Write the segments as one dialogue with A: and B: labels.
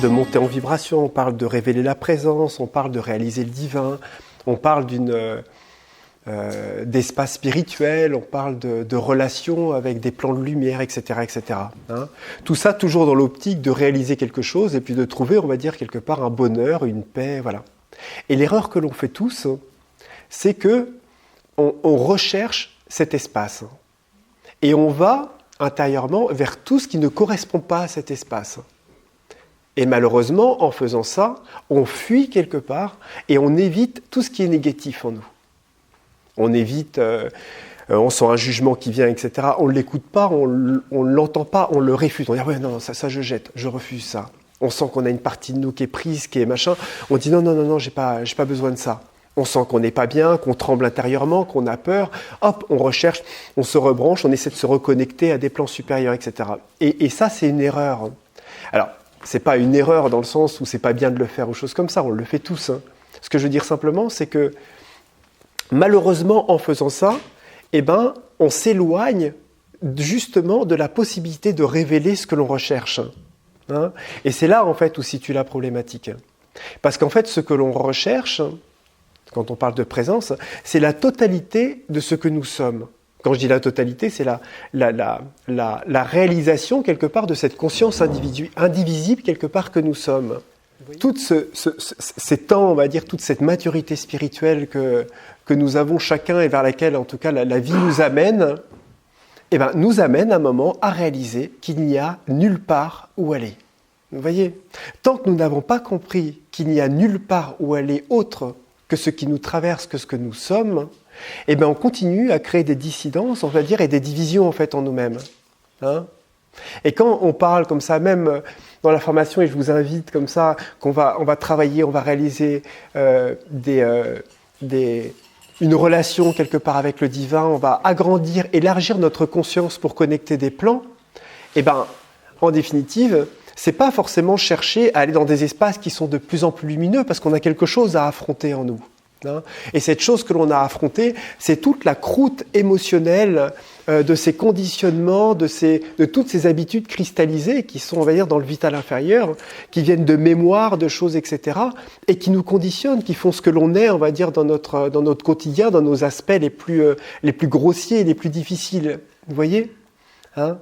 A: de monter en vibration, on parle de révéler la présence, on parle de réaliser le divin, on parle d'espace spirituel, on parle de relations avec des plans de lumière, etc. etc. Hein. Tout ça toujours dans l'optique de réaliser quelque chose et puis de trouver, on va dire, quelque part un bonheur, une paix, voilà. Et l'erreur que l'on fait tous, c'est que on recherche cet espace. Et on va intérieurement vers tout ce qui ne correspond pas à cet espace. Et malheureusement, en faisant ça, on fuit quelque part et on évite tout ce qui est négatif en nous. On évite, on sent un jugement qui vient, etc. On ne l'écoute pas, on ne l'entend pas, on le refuse. On dit « ouais, non, ça je jette, je refuse ça ». On sent qu'on a une partie de nous qui est prise, qui est machin. On dit « non, j'ai pas besoin de ça ». On sent qu'on n'est pas bien, qu'on tremble intérieurement, qu'on a peur. Hop, on recherche, on se rebranche, on essaie de se reconnecter à des plans supérieurs, etc. Et ça, c'est une erreur. Alors, c'est pas une erreur dans le sens où c'est pas bien de le faire ou choses comme ça, on le fait tous. Hein. Ce que je veux dire simplement, c'est que malheureusement, en faisant ça, on s'éloigne justement de la possibilité de révéler ce que l'on recherche. Hein. Et c'est là, en fait, où situe la problématique. Parce qu'en fait, ce que l'on recherche, quand on parle de présence, c'est la totalité de ce que nous sommes. Quand je dis la totalité, c'est la réalisation, quelque part, de cette conscience indivisible, quelque part, que nous sommes. Tout ces temps, on va dire, toute cette maturité spirituelle que nous avons chacun et vers laquelle, en tout cas, la vie nous amène, nous amène à un moment à réaliser qu'il n'y a nulle part où aller. Vous voyez ? Tant que nous n'avons pas compris qu'il n'y a nulle part où aller autre que ce qui nous traverse, que ce que nous sommes, on continue à créer des dissidences, on va dire, et des divisions en fait en nous-mêmes. Hein ? Et quand on parle comme ça, même dans la formation, et je vous invite comme ça, on va travailler, on va réaliser une relation quelque part avec le divin, on va agrandir, élargir notre conscience pour connecter des plans, en définitive, c'est pas forcément chercher à aller dans des espaces qui sont de plus en plus lumineux parce qu'on a quelque chose à affronter en nous. Hein. Et cette chose que l'on a affrontée, c'est toute la croûte émotionnelle de ces conditionnements, de toutes ces habitudes cristallisées qui sont, on va dire, dans le vital inférieur, qui viennent de mémoire, de choses, etc., et qui nous conditionnent, qui font ce que l'on est, on va dire, dans notre quotidien, dans nos aspects les plus grossiers et les plus difficiles. Vous voyez ? Hein ?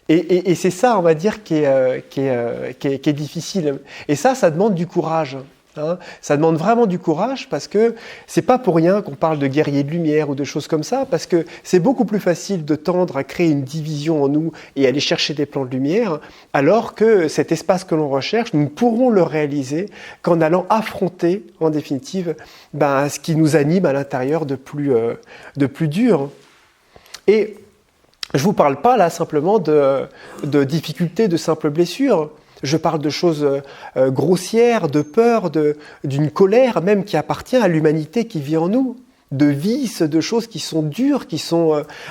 A: Et c'est ça, on va dire, qui est difficile. Et ça demande du courage. Hein. Ça demande vraiment du courage parce que c'est pas pour rien qu'on parle de guerriers de lumière ou de choses comme ça, parce que c'est beaucoup plus facile de tendre à créer une division en nous et aller chercher des plans de lumière, alors que cet espace que l'on recherche, nous ne pourrons le réaliser qu'en allant affronter, en définitive, ce qui nous anime à l'intérieur de plus dur. Et je ne vous parle pas là simplement de difficultés, de simples blessures. Je parle de choses grossières, de peur, d'une colère même qui appartient à l'humanité qui vit en nous. De vices, de choses qui sont dures,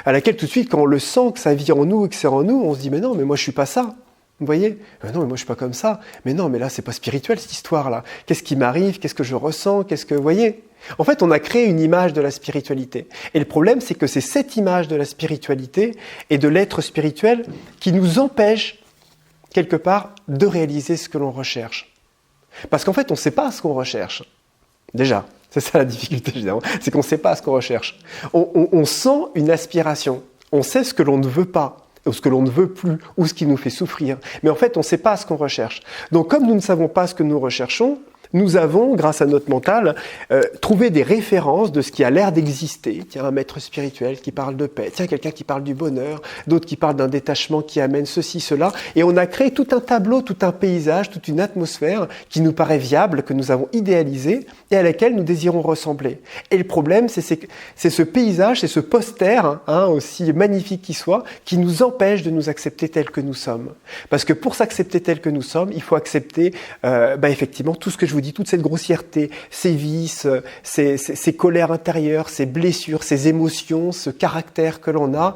A: à laquelle tout de suite, quand on le sent que ça vit en nous et que c'est en nous, on se dit « mais non, mais moi je ne suis pas ça ». Vous voyez ? Non, mais moi je ne suis pas comme ça. Mais non, mais là c'est pas spirituel cette histoire-là. Qu'est-ce qui m'arrive ? Qu'est-ce que je ressens ? Vous voyez ? En fait, on a créé une image de la spiritualité. Et le problème, c'est que c'est cette image de la spiritualité et de l'être spirituel qui nous empêche, quelque part, de réaliser ce que l'on recherche. Parce qu'en fait, on ne sait pas ce qu'on recherche. Déjà, c'est ça la difficulté, évidemment, c'est qu'on ne sait pas ce qu'on recherche. On sent une aspiration. On sait ce que l'on ne veut pas, ou ce que l'on ne veut plus, ou ce qui nous fait souffrir. Mais en fait, on ne sait pas ce qu'on recherche. Donc, comme nous ne savons pas ce que nous recherchons, nous avons, grâce à notre mental, trouvé des références de ce qui a l'air d'exister. Tiens, un maître spirituel qui parle de paix, tiens, quelqu'un qui parle du bonheur, d'autres qui parlent d'un détachement qui amène ceci, cela. Et on a créé tout un tableau, tout un paysage, toute une atmosphère qui nous paraît viable, que nous avons idéalisé et à laquelle nous désirons ressembler. Et le problème, c'est ce paysage, c'est ce poster, aussi magnifique qu'il soit, qui nous empêche de nous accepter tels que nous sommes. Parce que pour s'accepter tels que nous sommes, il faut accepter effectivement tout ce que je vous dis, toute cette grossièreté, ces vices, ces colères intérieures, ces blessures, ces émotions, ce caractère que l'on a,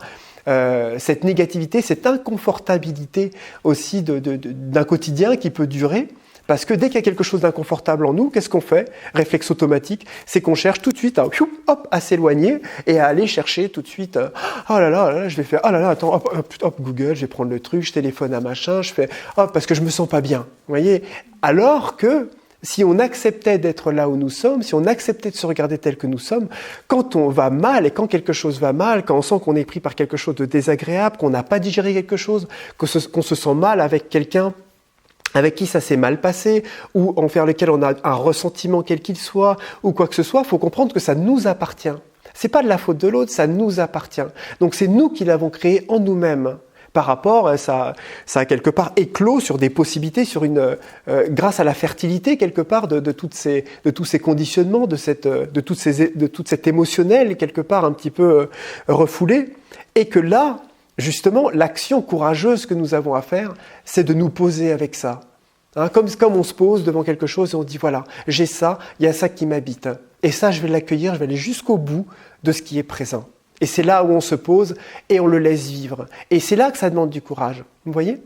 A: cette négativité, cette inconfortabilité aussi d'un quotidien qui peut durer, Parce que dès qu'il y a quelque chose d'inconfortable en nous, qu'est-ce qu'on fait? Réflexe automatique, c'est qu'on cherche tout de suite à s'éloigner et à aller chercher tout de suite oh là là, je vais faire, oh là là, attends, hop, Google, je vais prendre le truc, je téléphone à machin, je fais, parce que je me sens pas bien. Vous voyez? Alors que si on acceptait d'être là où nous sommes, si on acceptait de se regarder tel que nous sommes, quand on va mal et quand quelque chose va mal, quand on sent qu'on est pris par quelque chose de désagréable, qu'on n'a pas digéré quelque chose, qu'on se sent mal avec quelqu'un avec qui ça s'est mal passé, ou envers lequel on a un ressentiment quel qu'il soit, ou quoi que ce soit, il faut comprendre que ça nous appartient. C'est pas de la faute de l'autre, ça nous appartient. Donc c'est nous qui l'avons créé en nous-mêmes. Par rapport, ça a quelque part éclos sur des possibilités, grâce à la fertilité quelque part de tous ces conditionnements, de toute cette émotionnelle quelque part un petit peu refoulée, et que là, justement, l'action courageuse que nous avons à faire, c'est de nous poser avec ça. Comme on se pose devant quelque chose et on dit voilà, j'ai ça, il y a ça qui m'habite. Et ça, je vais l'accueillir, je vais aller jusqu'au bout de ce qui est présent. Et c'est là où on se pose et on le laisse vivre. Et c'est là que ça demande du courage. Vous voyez ?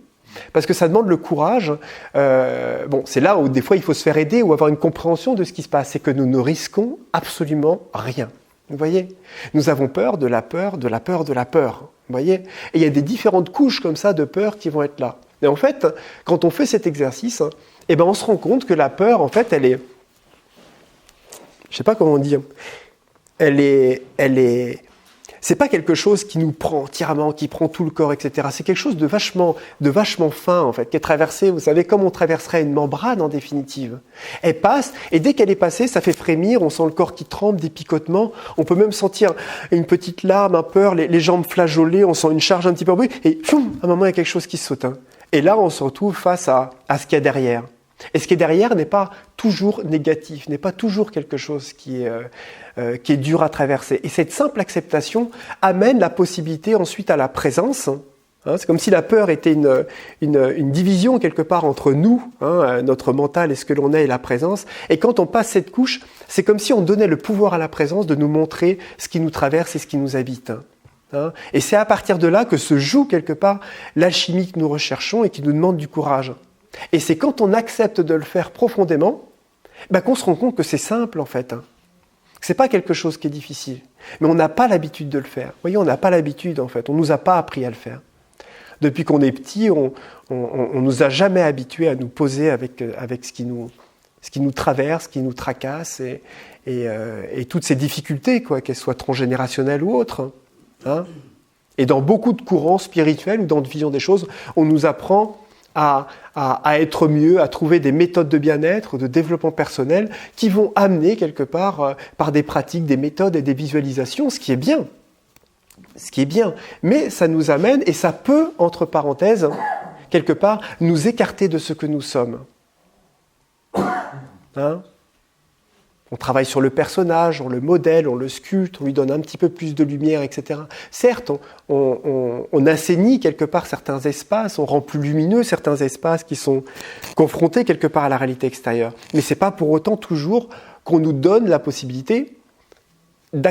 A: Parce que ça demande le courage. C'est là où des fois il faut se faire aider ou avoir une compréhension de ce qui se passe. C'est que nous ne risquons absolument rien. Vous voyez ? Nous avons peur de la peur, de la peur, de la peur. Vous voyez ? Et il y a des différentes couches comme ça de peur qui vont être là. Et en fait, quand on fait cet exercice, on se rend compte que la peur, en fait, elle est... Je ne sais pas comment dire. Elle est... C'est pas quelque chose qui nous prend entièrement, qui prend tout le corps, etc. C'est quelque chose de vachement fin, en fait, qui est traversé, vous savez, comme on traverserait une membrane, en définitive. Elle passe, et dès qu'elle est passée, ça fait frémir, on sent le corps qui tremble, des picotements, on peut même sentir une petite larme, un peur, les jambes flageolées, on sent une charge un petit peu en bruit, et à un moment, il y a quelque chose qui saute. Et là, on se retrouve face à ce qu'il y a derrière. Et ce qui est derrière n'est pas toujours négatif, n'est pas toujours quelque chose qui est dur à traverser. Et cette simple acceptation amène la possibilité ensuite à la présence. C'est comme si la peur était une division quelque part entre nous, notre mental et ce que l'on est et la présence. Et quand on passe cette couche, c'est comme si on donnait le pouvoir à la présence de nous montrer ce qui nous traverse et ce qui nous habite. Et c'est à partir de là que se joue quelque part l'alchimie que nous recherchons et qui nous demande du courage. Et c'est quand on accepte de le faire profondément, qu'on se rend compte que c'est simple en fait. C'est pas quelque chose qui est difficile. Mais on n'a pas l'habitude de le faire. Vous voyez, on n'a pas l'habitude en fait. On nous a pas appris à le faire. Depuis qu'on est petit, on nous a jamais habitués à nous poser avec ce qui nous traverse, ce qui nous tracasse et toutes ces difficultés, qu'elles soient transgénérationnelles ou autres. Et dans beaucoup de courants spirituels ou dans de vision des choses, on nous apprend à être mieux, à trouver des méthodes de bien-être, de développement personnel qui vont amener quelque part par des pratiques, des méthodes et des visualisations, ce qui est bien. Mais ça nous amène, et ça peut, entre parenthèses, quelque part, nous écarter de ce que nous sommes. On travaille sur le personnage, on le modèle, on le sculpte, on lui donne un petit peu plus de lumière, etc. Certes, on assainit quelque part certains espaces, on rend plus lumineux certains espaces qui sont confrontés quelque part à la réalité extérieure. Mais ce n'est pas pour autant toujours qu'on nous donne la possibilité de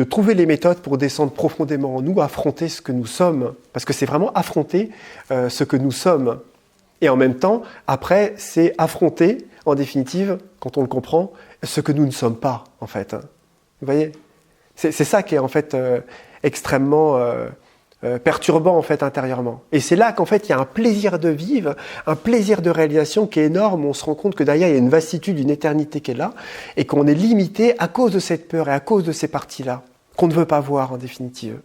A: trouver les méthodes pour descendre profondément en nous, affronter ce que nous sommes. Parce que c'est vraiment affronter ce que nous sommes. Et en même temps, après, c'est affronter, en définitive, quand on le comprend, ce que nous ne sommes pas, en fait. Vous voyez ? C'est ça qui est, en fait, extrêmement perturbant, en fait, intérieurement. Et c'est là qu'en fait, il y a un plaisir de vivre, un plaisir de réalisation qui est énorme. On se rend compte que derrière, il y a une vastitude, une éternité qui est là, et qu'on est limité à cause de cette peur et à cause de ces parties-là, qu'on ne veut pas voir, en définitive.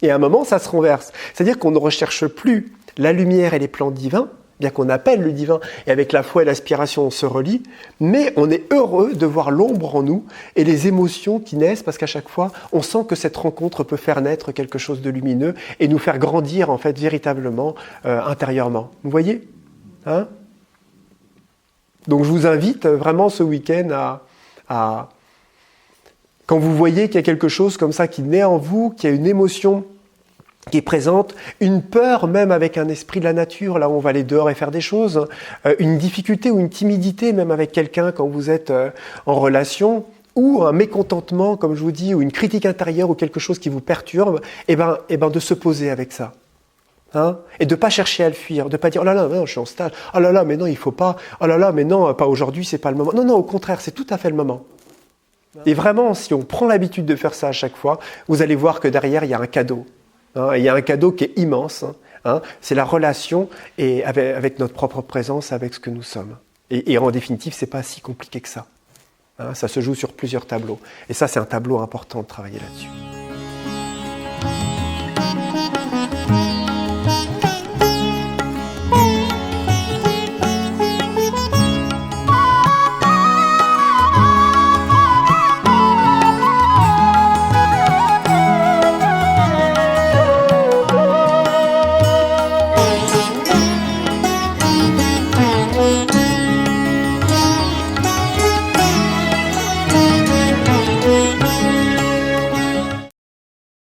A: Et à un moment, ça se renverse. C'est-à-dire qu'on ne recherche plus la lumière et les plans divins, bien qu'on appelle le divin, et avec la foi et l'aspiration, on se relie, mais on est heureux de voir l'ombre en nous et les émotions qui naissent, parce qu'à chaque fois, on sent que cette rencontre peut faire naître quelque chose de lumineux et nous faire grandir, en fait, véritablement, intérieurement. Vous voyez ? Donc, je vous invite vraiment ce week-end à... Quand vous voyez qu'il y a quelque chose comme ça qui naît en vous, qu'il y a une émotion qui est présente, une peur même avec un esprit de la nature, là où on va aller dehors et faire des choses, une difficulté ou une timidité même avec quelqu'un quand vous êtes en relation, ou un mécontentement, comme je vous dis, ou une critique intérieure ou quelque chose qui vous perturbe, et ben de se poser avec ça. Et de ne pas chercher à le fuir, de ne pas dire « Oh là là, non, je suis en stage. Oh là là, mais non, il ne faut pas. Oh là là, mais non, pas aujourd'hui, c'est pas le moment. » Non, non, au contraire, c'est tout à fait le moment. Et vraiment, si on prend l'habitude de faire ça à chaque fois, vous allez voir que derrière, il y a un cadeau. Il y a un cadeau qui est immense. C'est la relation et avec notre propre présence, avec ce que nous sommes. Et en définitive, ce n'est pas si compliqué que ça. Ça se joue sur plusieurs tableaux. Et ça, c'est un tableau important de travailler là-dessus.